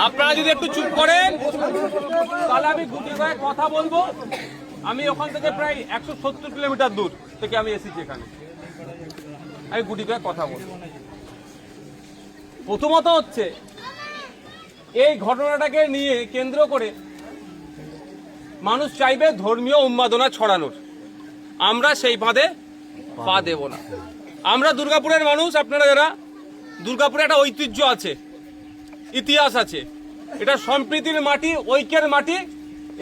আপনারা যদি একটু চুপ করেন তাহলে আমি গুটি কয়েক কথা বলবো। আমি ওখান থেকে প্রায় 170 কিলোমিটার দূর থেকে আমি এসেছি এখানে, আমি গুটি কয়েক কথা বলবো। প্রথমত হচ্ছে এই ঘটনাটাকে নিয়ে কেন্দ্র করে মানুষ চাইবে ধর্মীয় উন্মাদনা ছড়ানোর, আমরা সেই ফাঁদে পা দেব না। আমরা দুর্গাপুরের মানুষ, আপনারা যারা দুর্গাপুরে একটা ঐতিহ্য আছে, ইতিহাস আছে, এটা সম্প্রীতির মাটি, ঐক্যের মাটি।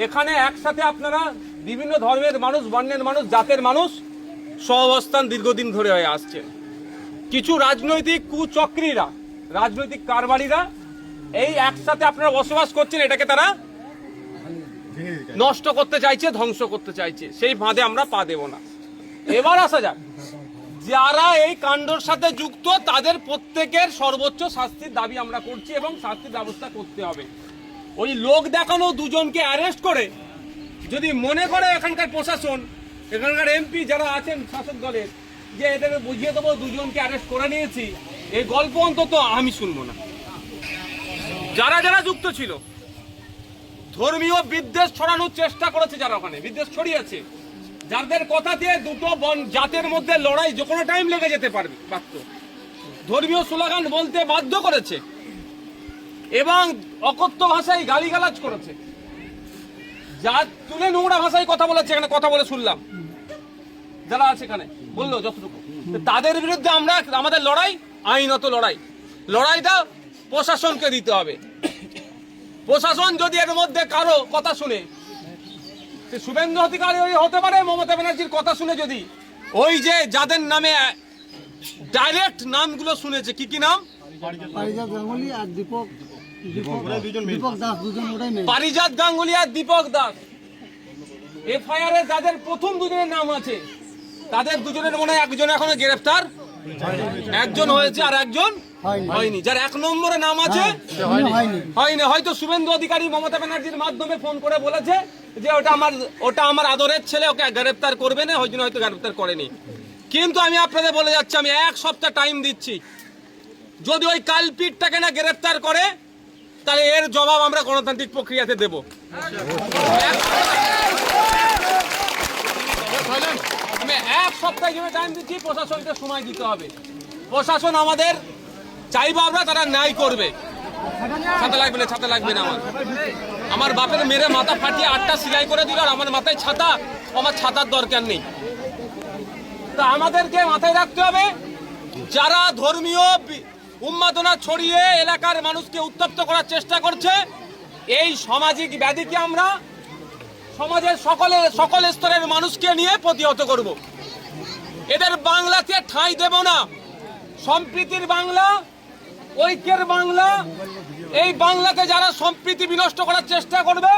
এখানে একসাথে আপনারা বিভিন্ন ধর্মের মানুষ, বর্ণের মানুষ, জাতের মানুষ সহাবস্থান দীর্ঘদিন ধরে হয়ে আসছে। কিছু রাজনৈতিক কুচক্রীরা, রাজনৈতিক কারবারিরা এই একসাথে আপনারা বসবাস করছেন, এটাকে তারা নষ্ট করতে চাইছে, ধ্বংস করতে চাইছে। সেই ফাঁদে আমরা পা দেব না। এবার আসা যাক, যারা এই কাণ্ডর সাথে যুক্ত তাদের প্রত্যেকের সর্বোচ্চ শাস্তির দাবি আমরা করছি এবং শাস্তির ব্যবস্থা করতে হবে। ওই লোক দেখানো দুজনকে অ্যারেস্ট করে যদি মনে করে এখানকার প্রশাসন, এখানকার এমপি যারা আছেন শাসক দলের, যে এদেরকে বুঝিয়ে দেবো দুজনকে অ্যারেস্ট করে নিয়েছি, এই গল্প অন্তত আমি শুনবো না। যারা যারা যুক্ত ছিল, ধর্মীয় বিদ্বেষ ছড়ানোর চেষ্টা করেছে, যারা ওখানে বিদ্বেষ ছড়িয়েছে, যাদের কথাতে দুটো জাতের মধ্যে লড়াই যে কোনো টাইম লেগে যেতে পারত, ধর্মীয় স্লোগান বলতে বাধ্য করেছে এবং অকথ্য ভাষায় গালিগালাজ করেছে, যা তুলে নোংরা ভাষায় কথা বলেছে, এখানে কথা বলে শুনলাম যারা আছে এখানে বললো যতটুকু, তাদের বিরুদ্ধে আমরা, আমাদের লড়াই আইনত লড়াই, লড়াইটা প্রশাসনকে দিতে হবে। প্রশাসন যদি এর মধ্যে কারো কথা শুনে, শুভেন্দু অধিকারী হতে পারে, মমতা ব্যানার্জির কথা শুনে যদি ওই যে যাদের নামে ডাইরেক্ট নামগুলো শুনেছে, কি কি নাম, পারিজাত গাঙ্গুলি আর দীপক দাস, পারিজাত গাঙ্গুলি আর দীপক দাস, এফআইআর এ যাদের প্রথম দুজনের নাম আছে, তাদের দুজনের মনে হয় একজন এখনো গ্রেফতার, একজন হয়েছে আর একজন হয়নি। যার এক নম্বরে নাম আছে হয়নি, হয়তো শুভেন্দু অধিকারী মমতা ব্যানার্জির মাধ্যমে ফোন করে বলেছে যে ওটা আমার আদরের ছেলে, ওকে গ্রেফতার করবে না, ওই জন্য হয়তো গ্রেফতার করেনি। কিন্তু আমি আপনাদের বলে যাচ্ছি, আমি 1 সপ্তাহ টাইম দিচ্ছি, যদি ওই কালপিটটাকে না গ্রেফতার করে তাহলে এর জবাব আমরা গণতান্ত্রিক প্রক্রিয়াতে দেব। আমি 1 সপ্তাহ হিসেবে টাইম দিচ্ছি, প্রশাসনকে সময় দিতে হবে। প্রশাসন আমাদের চাইবো আমরা, তারা ন্যায় করবে। ছাতা লাগবে না, ছাতা লাগবে না, আমার বাপের মেরে মাথা ফাটিয়ে 8টা সেলাই করে দিল, আর আমার মাথায় ছাতা, আমার ছাতার দরকার নেই। তা আমাদেরকে মাথায় রাখতে হবে, যারা ধর্মীয় উন্মাদনা ছড়িয়ে এলাকার মানুষকে উত্তপ্ত করার চেষ্টা করছে, এই সামাজিক ব্যাধিকে আমরা সমাজের সকল স্তরের মানুষকে নিয়ে প্রতিহত করব। এদের বাংলাতে ঠাঁই দেব না। সম্প্রীতির বাংলা, ঐক্যের বাংলা, এই বাংলাতে যারা সম্প্রীতি বিনষ্ট করার চেষ্টা করবে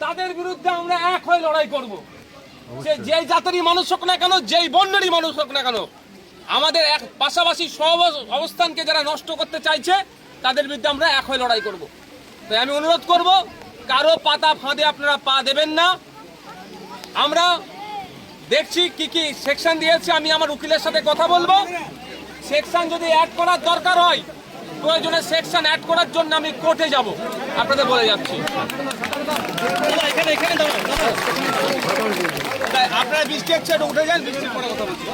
তাদের বিরুদ্ধে আমরা এক হয়ে লড়াই করব। সে যেই জাতেরই মানুষ হোক না কেন, যেই বর্ণেরই মানুষ হোক না কেন, আমাদের এক পাশাপাশি সব অবস্থানকে যারা নষ্ট করতে চাইছে তাদের বিরুদ্ধে আমরা এক হয়ে লড়াই করব। তাই আমি অনুরোধ করব, কারো পাতা ফাঁদে আপনারা পা দেবেন না। আমরা দেখছি কি কি সেকশন দিয়েছে, আমি আমার উকিলের সাথে কথা বলবো। সেকশন যদি অ্যাড করার দরকার হয়, প্রয়োজনে সেকশন অ্যাড করার জন্য আমি কোর্টে যাব, আপনাদের বলে যাচ্ছি। আপনারা বৃষ্টি হচ্ছে, উঠে যান, বৃষ্টির পরে কথা বলছি।